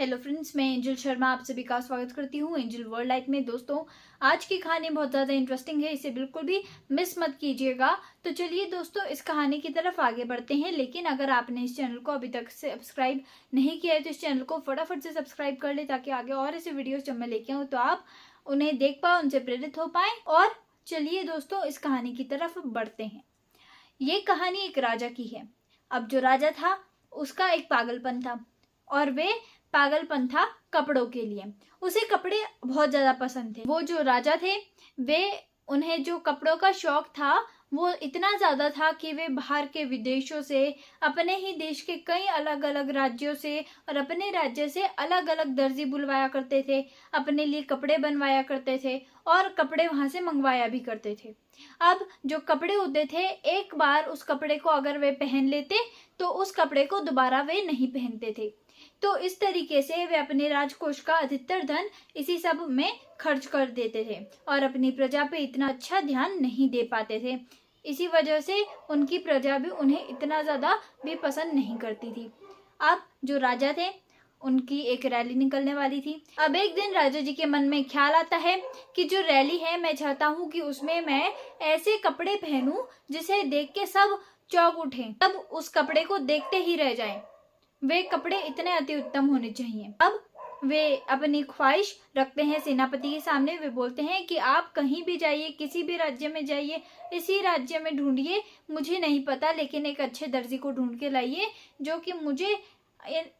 Hello friends, मैं angel Sharma आप सभी का स्वागत करती हूँ एंजल वर्ल्ड लाइफ में। दोस्तों, आज की कहानी बहुत ज़्यादा इंटरेस्टिंग है, इसे बिल्कुल भी मिस मत कीजिएगा। तो चलिए दोस्तों, इस कहानी की तरफ आगे बढ़ते हैं। लेकिन अगर आपने इस चैनल को अभी तक सब्सक्राइब नहीं किया है तो इस चैनल को फटाफट से सब्सक्राइब कर ले, ताकि आगे और ऐसे वीडियोज जब मैं लेके आऊँ तो आप उन्हें देख पाओ, उनसे प्रेरित हो पाए। और चलिए दोस्तों, इस कहानी की तरफ बढ़ते हैं। ये कहानी एक राजा की है। अब जो राजा था उसका एक पागलपन था, और वे पागलपन था कपड़ों के लिए। उसे कपड़े बहुत ज्यादा पसंद थे। वो जो राजा थे उन्हें जो कपड़ों का शौक था वो इतना ज्यादा था कि वे बाहर के विदेशों से, अपने ही देश के कई अलग अलग राज्यों से और अपने राज्य से अलग अलग दर्जी बुलवाया करते थे, अपने लिए कपड़े बनवाया करते थे और कपड़े वहां से मंगवाया भी करते थे। अब जो कपड़े होते थे, एक बार उस कपड़े को अगर वे पहन लेते तो उस कपड़े को दोबारा वे नहीं पहनते थे। तो इस तरीके से वे अपने राजकोष का अधिकतर धन इसी सब में खर्च कर देते थे और अपनी प्रजा पे इतना अच्छा ध्यान नहीं दे पाते थे। इसी वजह से उनकी प्रजा भी उन्हें इतना ज्यादा भी पसंद नहीं करती थी। अब जो राजा थे उनकी एक रैली निकलने वाली थी। अब एक दिन राजा जी के मन में ख्याल आता है कि जो रैली है, मैं चाहता हूँ कि उसमें मैं ऐसे कपड़े पहनूं जिसे देख के सब चौंक उठें, तब उस कपड़े को देखते ही रह जाएं। वे कपड़े इतने अति उत्तम होने चाहिए। अब वे अपनी ख्वाहिश रखते हैं सेनापति के सामने। वे बोलते हैं कि आप कहीं भी जाइए, किसी भी राज्य में जाइए, इसी राज्य में ढूंढिए, मुझे नहीं पता, लेकिन एक अच्छे दर्जी को ढूंढ के लाइए जो कि मुझे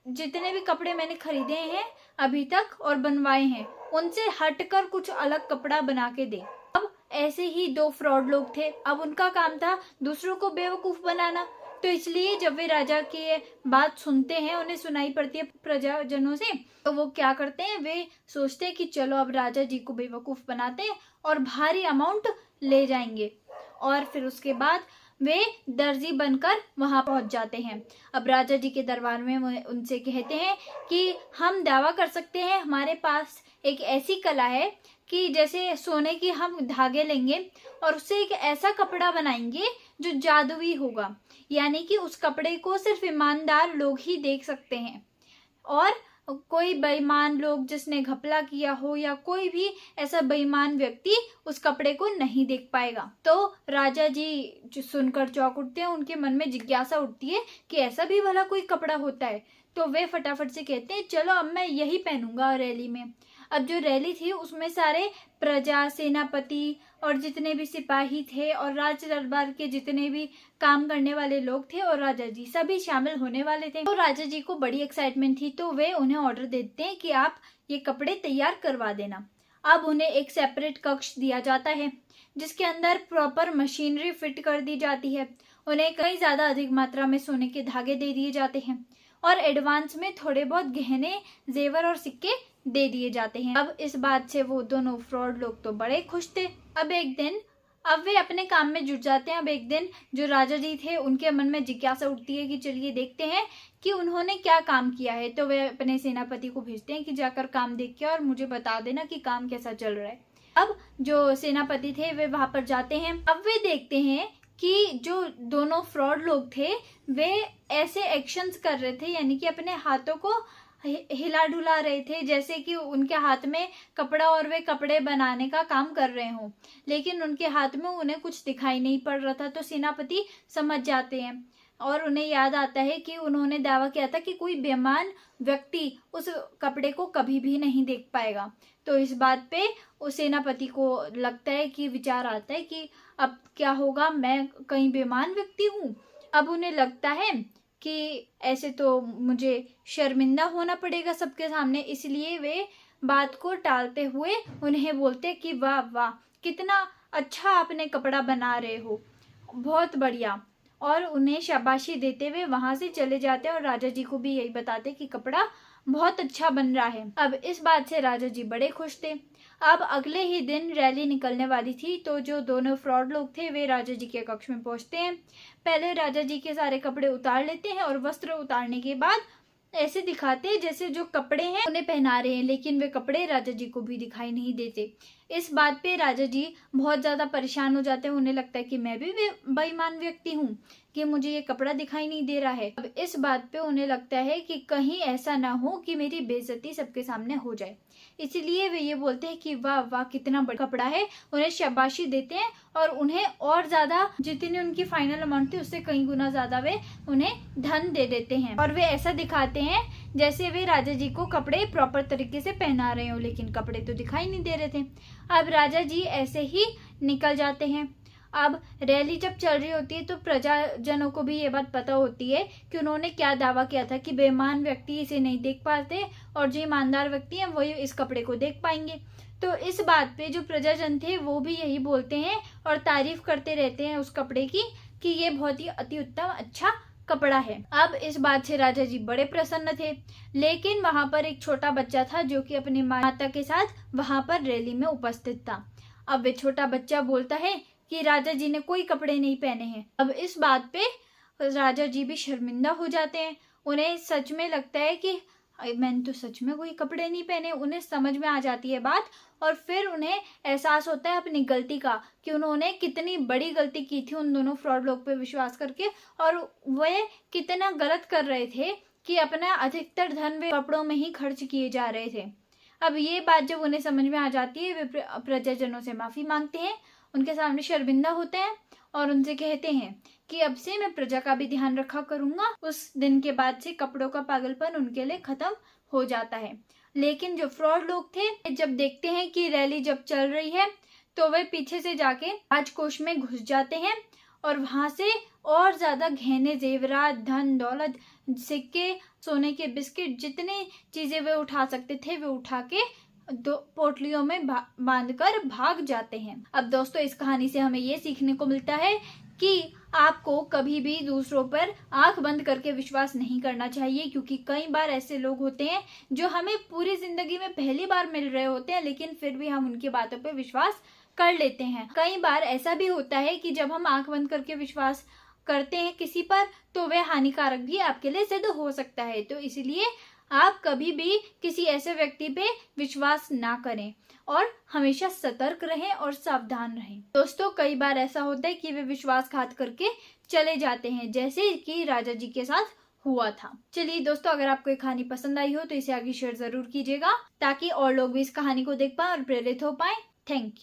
जितने भी कपड़े मैंने खरीदे हैं अभी तक और बनवाए हैं उनसे हटकर कुछ अलग कपड़ा बना के दे। अब ऐसे ही दो फ्रॉड लोग थे। अब उनका काम था दूसरों को बेवकूफ बनाना। तो इसलिए जब वे राजा की बात सुनते हैं, उन्हें सुनाई पड़ती है प्रजाजनों से, तो वो क्या करते हैं, वे सोचते हैं कि चलो अब राजा जी को बेवकूफ बनाते हैं और भारी अमाउंट ले जाएंगे। और फिर उसके बाद वे दर्जी बनकर वहां पहुंच जाते हैं। अब राजा जी के दरबार में उनसे कहते हैं कि हम दावा कर सकते हैं, हमारे पास एक ऐसी कला है कि जैसे सोने की हम धागे लेंगे और उससे एक ऐसा कपड़ा बनाएंगे जो जादुई होगा, यानी कि उस कपड़े को सिर्फ ईमानदार लोग ही देख सकते हैं और कोई बेईमान लोग जिसने घपला किया हो या कोई भी ऐसा बेईमान व्यक्ति उस कपड़े को नहीं देख पाएगा। तो राजा जी जो सुनकर चौंक उठते हैं, उनके मन में जिज्ञासा उठती है कि ऐसा भी भला कोई कपड़ा होता है। तो वे फटाफट से कहते हैं चलो अब मैं यही पहनूंगा रैली में। अब जो रैली थी उसमें सारे प्रजा, सेनापति और जितने भी सिपाही थे और राज दरबार के जितने भी काम करने वाले लोग थे और राजा जी सभी शामिल होने वाले थे। तो राजा जी को बड़ी एक्साइटमेंट थी, तो वे उन्हें ऑर्डर देते हैं कि आप ये कपड़े तैयार करवा देना। अब उन्हें एक सेपरेट कक्ष दिया जाता है जिसके अंदर प्रॉपर मशीनरी फिट कर दी जाती है। उन्हें कई ज्यादा अधिक मात्रा में सोने के धागे दे दिए जाते हैं और एडवांस में थोड़े बहुत गहने, जेवर और सिक्के दे दिए जाते हैं। अब इस बात से वो दोनों फ्रॉड लोग तो बड़े खुश थे। अब वे अपने काम में जुट जाते हैं। अब एक दिन जो राजा जी थे उनके मन में जिज्ञासा उठती है कि चलिए देखते हैं कि उन्होंने क्या काम किया है। तो वे अपने सेनापति को भेजते हैं कि जाकर काम देख के और मुझे बता देना कि काम कैसा चल रहा है। अब जो सेनापति थे वे वहां पर जाते हैं। अब वे देखते हैं कि जो दोनों फ्रॉड लोग थे वे ऐसे एक्शंस कर रहे थे, यानी कि अपने हाथों को हिला डुला रहे थे जैसे कि उनके हाथ में कपड़ा और वे कपड़े बनाने का काम कर रहे हों, लेकिन उनके हाथ में उन्हें कुछ दिखाई नहीं पड़ रहा था। तो सेनापति समझ जाते हैं और उन्हें याद आता है कि उन्होंने दावा किया था कि कोई बेईमान व्यक्ति उस कपड़े को कभी भी नहीं देख पाएगा। तो इस बात पे उस सेनापति को लगता है कि विचार आता है कि अब क्या होगा, मैं कहीं बेईमान व्यक्ति हूँ। अब उन्हें लगता है कि ऐसे तो मुझे शर्मिंदा होना पड़ेगा सबके सामने, इसलिए वे बात को टालते हुए उन्हें बोलते कि वाह वाह, कितना अच्छा आपने कपड़ा बना रहे हो, बहुत बढ़िया। और उन्हें शाबाशी देते हुए वहां से चले जाते और राजा जी को भी यही बताते कि कपड़ा बहुत अच्छा बन रहा है। अब इस बात से राजा जी बड़े खुश थे। अब अगले ही दिन रैली निकलने वाली थी, तो जो दोनों फ्रॉड लोग थे वे राजा जी के कक्ष में पहुंचते हैं। पहले राजा जी के सारे कपड़े उतार लेते हैं और वस्त्र उतारने के बाद ऐसे दिखाते हैं जैसे जो कपड़े हैं उन्हें पहना रहे हैं, लेकिन वे कपड़े राजा जी को भी दिखाई नहीं देते। इस बात पे राजा जी बहुत ज्यादा परेशान हो जाते हैं। उन्हें लगता है कि मैं भी बेईमान व्यक्ति हूँ, कि मुझे ये कपड़ा दिखाई नहीं दे रहा है। अब इस बात पे उन्हें लगता है कि कहीं ऐसा ना हो कि मेरी बेइज्जती सबके सामने हो जाए, इसलिए वे ये बोलते हैं कि वाह वाह कितना बड़ा कपड़ा है, उन्हें शाबाशी देते हैं और उन्हें और ज्यादा जितनी उनकी फाइनल अमाउंट थी उससे कई गुना ज्यादा वे उन्हें धन दे देते हैं। और वे ऐसा दिखाते हैं जैसे वे राजा जी को कपड़े प्रॉपर तरीके से पहना रहे हो, लेकिन कपड़े तो दिखाई नहीं दे रहे थे। अब राजा जी ऐसे ही निकल जाते हैं। अब रैली जब चल रही होती है तो प्रजाजनों को भी ये बात पता होती है कि उन्होंने क्या दावा किया था कि बेईमान व्यक्ति इसे नहीं देख पाते और जो ईमानदार व्यक्ति हैं वही इस कपड़े को देख पाएंगे। तो इस बात पे जो प्रजाजन थे वो भी यही बोलते हैं और तारीफ करते रहते हैं उस कपड़े की कि ये बहुत ही अति उत्तम अच्छा कपड़ा है। अब इस बात से राजा जी बड़े प्रसन्न थे, लेकिन वहां पर एक छोटा बच्चा था जो कि अपनी माता के साथ वहां पर रैली में उपस्थित था। अब वे छोटा बच्चा बोलता है कि राजा जी ने कोई कपड़े नहीं पहने हैं। अब इस बात पे राजा जी भी शर्मिंदा हो जाते हैं। उन्हें सच में लगता है कि मैंने तो सच में कोई कपड़े नहीं पहने। उन्हें समझ में आ जाती है बात और फिर उन्हें एहसास होता है अपनी गलती का कि उन्होंने कितनी बड़ी गलती की थी उन दोनों फ्रॉड लोग पे विश्वास करके, और वे कितना गलत कर रहे थे कि अपना अधिकतर धन वे कपड़ों में ही खर्च किए जा रहे थे। अब ये बात जब उन्हें समझ में आ जाती है वे प्रजाजनों से माफी मांगते हैं, उनके सामने शर्मिंदा होते हैं और उनसे कहते हैं कि अब से मैं प्रजा का भी ध्यान रखा करूंगा। उस दिन के बाद से कपड़ों का पागलपन उनके लिए खत्म हो जाता है। लेकिन जो फ्रॉड लोग थे जब देखते हैं कि रैली जब चल रही है तो वे पीछे से जाके राजकोष में घुस जाते हैं और वहां से और ज्यादा गहने जेवरात धन दौलत सिक्के सोने के बिस्किट जितनी चीजें वे उठा सकते थे वे उठा के दो पोटलियों में बांधकर भाग जाते हैं। अब दोस्तों इस कहानी से हमें ये सीखने को मिलता है कि आपको कभी भी दूसरों पर आंख बंद करके विश्वास नहीं करना चाहिए, क्योंकि कई बार ऐसे लोग होते हैं जो हमें पूरी जिंदगी में पहली बार मिल रहे होते हैं लेकिन फिर भी हम उनकी बातों पर विश्वास कर लेते हैं। कई बार ऐसा भी होता है कि जब हम आंख बंद करके विश्वास करते हैं किसी पर तो वह हानिकारक भी आपके लिए सिद्ध हो सकता है। तो इसलिए आप कभी भी किसी ऐसे व्यक्ति पे विश्वास ना करें और हमेशा सतर्क रहें और सावधान रहें। दोस्तों कई बार ऐसा होता है कि वे विश्वासघात करके चले जाते हैं, जैसे कि राजा जी के साथ हुआ था। चलिए दोस्तों, अगर आपको ये कहानी पसंद आई हो तो इसे आगे शेयर जरूर कीजिएगा ताकि और लोग भी इस कहानी को देख पाए और प्रेरित हो पाए। Thank you.